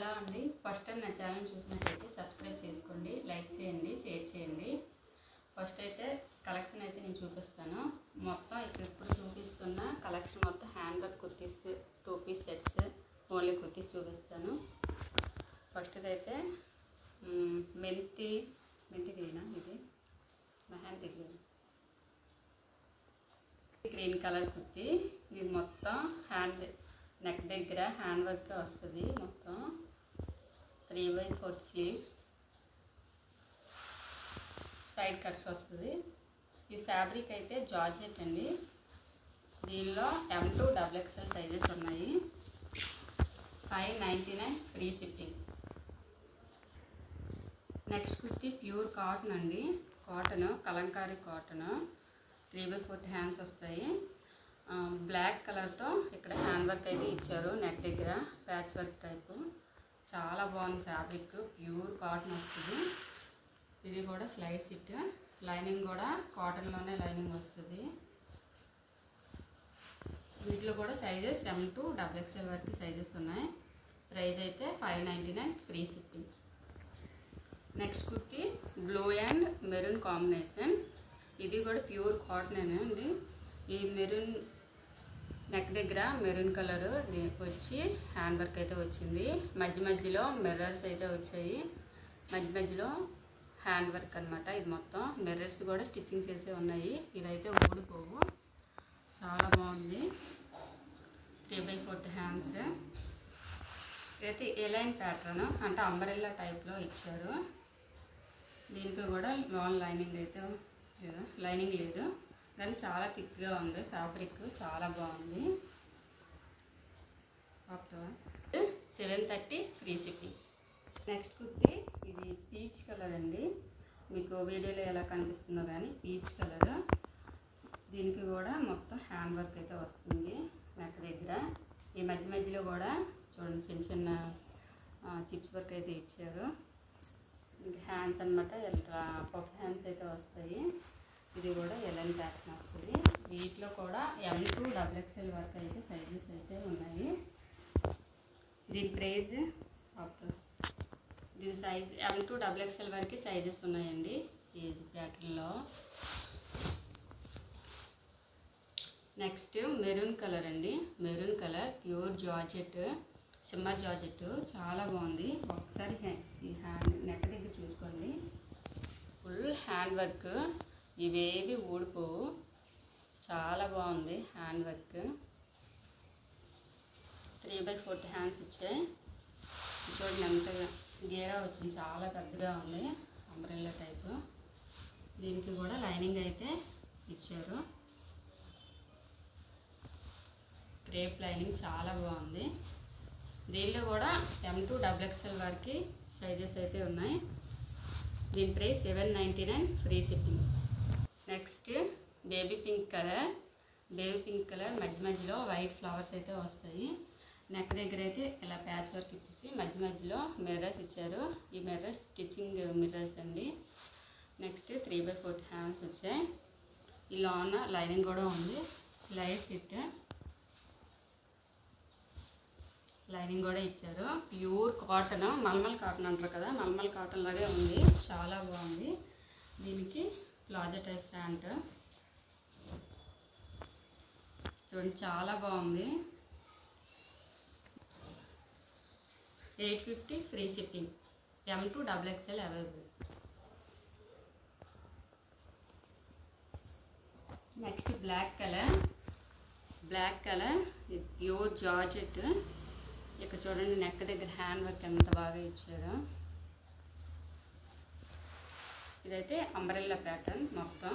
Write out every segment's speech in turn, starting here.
Hello అండి, first time నా channel చూసినట్లయితే సబ్స్క్రైబ్ చేసుకోండి, లైక్ చేయండి, షేర్ చేయండి. ఫస్ట్ అయితే కలెక్షన్ అయితే నేను చూపిస్తాను. మొత్తం ఇప్పుడు చూపిస్తున్న కలెక్షన్ మొత్తం hand work kurtis, 2 piece sets, only kurtis చూపిస్తాను. ఫస్ట్ అయితే మెంతి గ్రీనా, ఇది మెహందీ గ్రీన్ కలర్ కుర్తీ. ఇది మొత్తం హ్యాండ్ నెక్ దగ్గర హ్యాండ్ వర్క్ వస్తుంది. మొత్తం 3/4 స్లీవ్స్, సైడ్ కట్స్ వస్తుంది. ఈ ఫ్యాబ్రిక్ అయితే జార్జెట్ అండి. దీనిలో M2 XXL సైజెస్ ఉన్నాయి. 599 free shipping. Next kurti pure cotton అండి. కాటన్, కలంకారీ కాటన్, 3/4 హ్యాండ్స్ వస్తాయి. బ్లాక్ కలర్తో ఇక్కడ హ్యాండ్ వర్క్ అయితే ఇచ్చారు. నెక్ దగ్గర ప్యాచ్ వర్క్ టైపు. చాలా బాగుంది ఫ్యాబ్రిక్. ప్యూర్ కాటన్ వస్తుంది. ఇది కూడా స్లైడ్ సిట్. లైనింగ్ కూడా కాటన్లోనే లైనింగ్ వస్తుంది. వీటిలో కూడా సైజెస్ M2 XXL వరకు సైజెస్ ఉన్నాయి. ప్రైస్ అయితే 599 free shipping. Next kurti blue and maroon combination. ఇది కూడా ప్యూర్ కాటన్ అండి. ఈ మెరూన్ నెక్ దగ్గర మెరూన్ కలర్ వచ్చి హ్యాండ్ వర్క్ అయితే వచ్చింది. మధ్యలో మిర్రర్స్ అయితే వచ్చాయి. మధ్యలో హ్యాండ్ వర్క్ అనమాట. ఇది మొత్తం మిర్రర్స్ కూడా స్టిచ్చింగ్ చేసే ఉన్నాయి. ఇదైతే ఊడిపోవు. చాలా బాగుంది. 3/4 హ్యాండ్స్. ఇదైతే ఏలైన్ ప్యాటర్న్, అంటే అంబ్రెల్లా టైప్లో ఇచ్చారు. దీనికి కూడా లాంగ్ లైనింగ్ అయితే లైనింగ్ లేదు, కానీ చాలా థిక్గా ఉంది ఫ్యాబ్రిక్. చాలా బాగుంది. 730 ఫ్రీ షిప్పింగ్. నెక్స్ట్ కుర్తీ ఇది పీచ్ కలర్ అండి. మీకు వీడియోలో ఎలా కనిపిస్తుందో కానీ పీచ్ కలర్. దీనికి కూడా మొత్తం హ్యాండ్ వర్క్ అయితే వస్తుంది నెక్ దగ్గర. ఈ మధ్యలో కూడా చూడండి చిన్న చిన్న చిప్స్ వర్క్ అయితే ఇచ్చారు. హ్యాండ్స్ అనమాట, పఫ్ హ్యాండ్స్ అయితే వస్తాయి. ఇది కూడా ఎలన్ ప్యాటర్న్ వస్తుంది. వీటిలో కూడా M2 XXL వరకు అయితే సైజెస్ అయితే ఉన్నాయి. దీని ప్రైజ్ దీని సైజ్ M2 XXL వరకు సైజెస్ ఉన్నాయండి ఈ ప్యాటర్న్లో. నెక్స్ట్ మెరూన్ కలర్ అండి. Maroon colour pure georgette, shimmer georgette. చాలా బాగుంది. ఒకసారి ఈ హ్యాండ్ నెక్ దగ్గర చూసుకోండి. Full hand work. ఇవేవి ఊడిపోవు. చాలా బాగుంది హ్యాండ్ వర్క్. 3/4 హ్యాండ్స్ వచ్చాయి. చూడండి ఎంతగా గేరా వచ్చింది. చాలా పెద్దగా ఉంది, అంబ్రెల్లా టైపు. దీనికి కూడా లైనింగ్ అయితే ఇచ్చారు. క్రేప్ లైనింగ్ చాలా బాగుంది. దీనిలో కూడా M2 XXL వరకు సైజెస్ అయితే ఉన్నాయి. దీని price 799 free shipping. Next baby pink colour. Baby pink colour మధ్యలో వైట్ ఫ్లవర్స్ అయితే వస్తాయి. నెక్ దగ్గర అయితే ఇలా ప్యాచ్ వర్క్ ఇచ్చేసి మధ్యలో మిర్రర్స్ ఇచ్చారు. ఈ మిర్రర్స్ స్టిచ్చింగ్ మిర్రర్స్ అండి. నెక్స్ట్ 3/4 హ్యాండ్స్ వచ్చాయి. ఇలా ఉన్న లైనింగ్ కూడా ఉంది. లైట్ ఫిట్ లైనింగ్ కూడా ఇచ్చారు. ప్యూర్ కాటన్, మల్మల్ కాటన్ అంటారు కదా, మల్మల్ కాటన్ లాగే ఉంది. చాలా బాగుంది. దీనికి ప్లాజో టైప్ ప్యాంట్. చూడండి చాలా బాగుంది. 850 free shipping. M2 XXL available. Next black colour. Black colour pure georgette. ఇక్కడ చూడండి నెక్ దగ్గర హ్యాండ్ వర్క్ ఎంత బాగా ఇచ్చారో. ఇదైతే అంబ్రెల్లా ప్యాటర్న్ మొత్తం.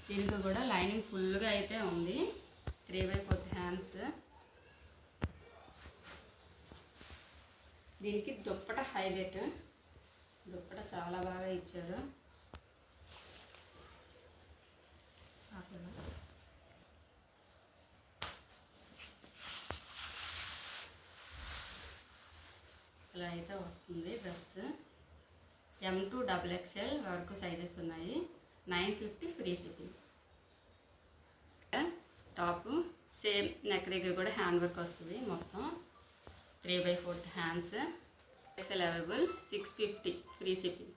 దీనికి కూడా లైనింగ్ ఫుల్గా అయితే ఉంది. 3/4 హ్యాండ్స్. దీనికి దుప్పట హైలైట్. దుప్పట చాలా బాగా ఇచ్చారు. ఇలా అయితే వస్తుంది డ్రెస్. M2 XXL వరకు సైజెస్ ఉన్నాయి. 950 free shipping. Top same neck దగ్గర కూడా హ్యాండ్ వర్క్ వస్తుంది మొత్తం. 3/4 hands. It's available 650 free shipping.